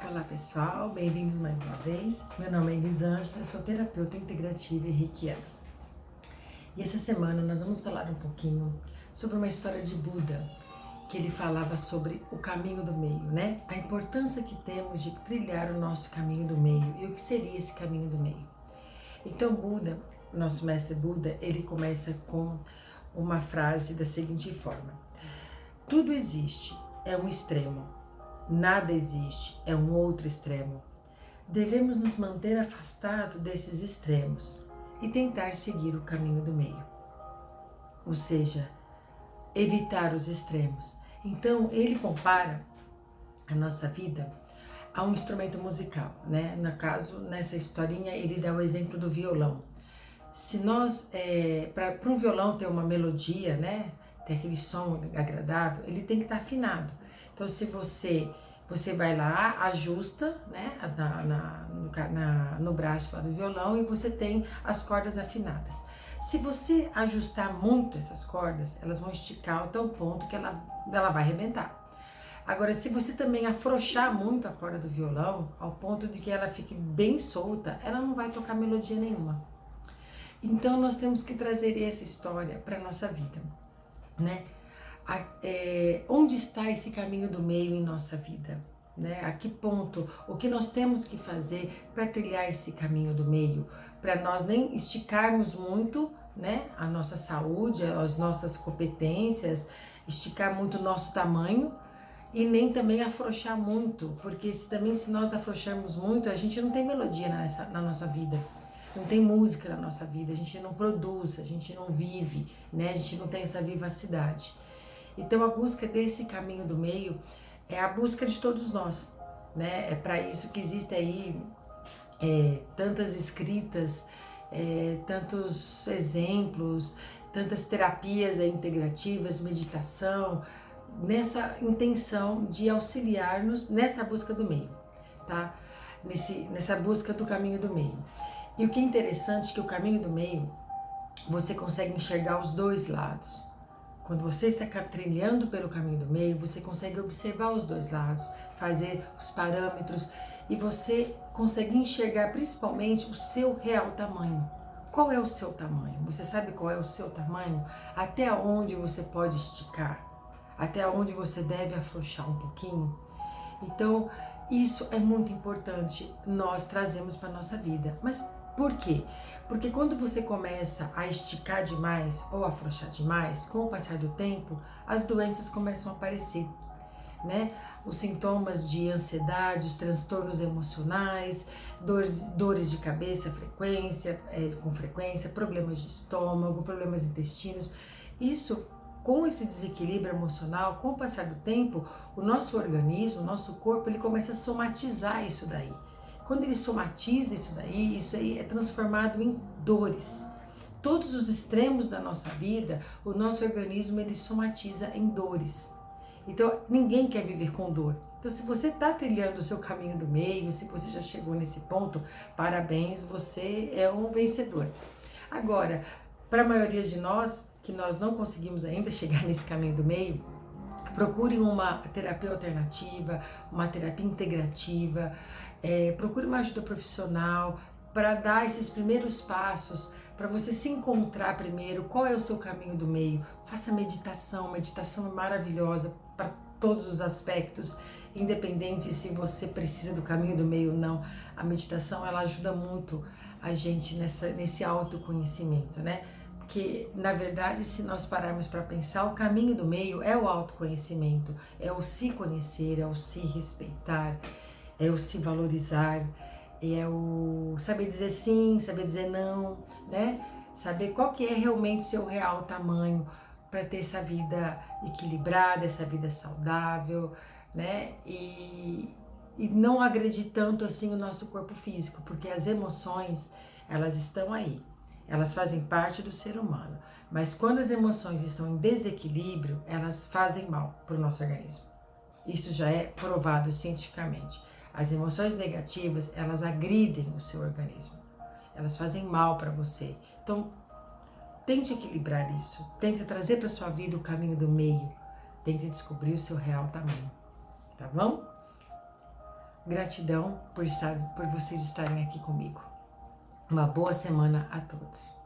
Olá pessoal, bem-vindos mais uma vez. Meu nome é Elisângela, eu sou terapeuta integrativa e reikiana. E essa semana nós vamos falar um pouquinho sobre uma história de Buda, que ele falava sobre o caminho do meio, né? A importância que temos de trilhar o nosso caminho do meio e o que seria esse caminho do meio. Então Buda, nosso mestre Buda, ele começa com uma frase da seguinte forma: tudo existe, é um extremo. Nada existe, é um outro extremo. Devemos nos manter afastados desses extremos e tentar seguir o caminho do meio, ou seja, evitar os extremos. Então, ele compara a nossa vida a um instrumento musical, né? No caso, nessa historinha, ele dá o exemplo do violão. Se nós, para um violão ter uma melodia, né? Ter aquele som agradável, ele tem que estar afinado. Então, se você vai lá, ajusta, né, no braço lá do violão e você tem as cordas afinadas. Se você ajustar muito essas cordas, elas vão esticar até o ponto que ela vai arrebentar. Agora, se você também afrouxar muito a corda do violão, ao ponto de que ela fique bem solta, ela não vai tocar melodia nenhuma. Então, nós temos que trazer essa história para a nossa vida, né? Onde está esse caminho do meio em nossa vida? Né? A que ponto? O que nós temos que fazer para trilhar esse caminho do meio? Para nós nem esticarmos muito, né, a nossa saúde, as nossas competências, esticar muito o nosso tamanho e nem também afrouxar muito, porque se nós afrouxarmos muito, a gente não tem melodia na nossa vida. Não tem música na nossa vida, a gente não produz, a gente não vive, né? A gente não tem essa vivacidade. Então a busca desse caminho do meio é a busca de todos nós, né? É para isso que existem aí tantas escritas, tantos exemplos, tantas terapias integrativas, meditação, nessa intenção de auxiliar-nos nessa busca do meio, tá? Nessa busca do caminho do meio. E o que é interessante é que o caminho do meio, você consegue enxergar os dois lados. Quando você está trilhando pelo caminho do meio, você consegue observar os dois lados, fazer os parâmetros e você consegue enxergar principalmente o seu real tamanho. Qual é o seu tamanho? Você sabe qual é o seu tamanho? Até onde você pode esticar? Até onde você deve afrouxar um pouquinho? Então, isso é muito importante nós trazemos para a nossa vida. Mas por quê? Porque quando você começa a esticar demais ou afrouxar demais, com o passar do tempo, as doenças começam a aparecer, né? Os sintomas de ansiedade, os transtornos emocionais, dores de cabeça com frequência, problemas de estômago, problemas intestinos. Isso, com esse desequilíbrio emocional, com o passar do tempo, o nosso organismo, o nosso corpo, ele começa a somatizar isso daí. Quando ele somatiza isso aí é transformado em dores. Todos os extremos da nossa vida, o nosso organismo ele somatiza em dores. Então, ninguém quer viver com dor. Então, se você está trilhando o seu caminho do meio, se você já chegou nesse ponto, parabéns, você é um vencedor. Agora, para a maioria de nós, que nós não conseguimos ainda chegar nesse caminho do meio, procure uma terapia alternativa, uma terapia integrativa, procure uma ajuda profissional para dar esses primeiros passos, para você se encontrar primeiro, qual é o seu caminho do meio. Faça meditação é maravilhosa para todos os aspectos, independente se você precisa do caminho do meio ou não. A meditação ela ajuda muito a gente nesse autoconhecimento, né? Porque, na verdade, se nós pararmos para pensar, o caminho do meio é o autoconhecimento, é o se conhecer, é o se respeitar, é o se valorizar, é o saber dizer sim, saber dizer não, né? Saber qual que é realmente seu real tamanho para ter essa vida equilibrada, essa vida saudável, né? E não agredir tanto assim o nosso corpo físico, porque as emoções, elas estão aí. Elas fazem parte do ser humano, mas quando as emoções estão em desequilíbrio, elas fazem mal para o nosso organismo. Isso já é provado cientificamente. As emoções negativas, elas agridem o seu organismo, elas fazem mal para você. Então, tente equilibrar isso, tente trazer para sua vida o caminho do meio, tente descobrir o seu real tamanho, tá bom? Gratidão por vocês estarem aqui comigo. Uma boa semana a todos.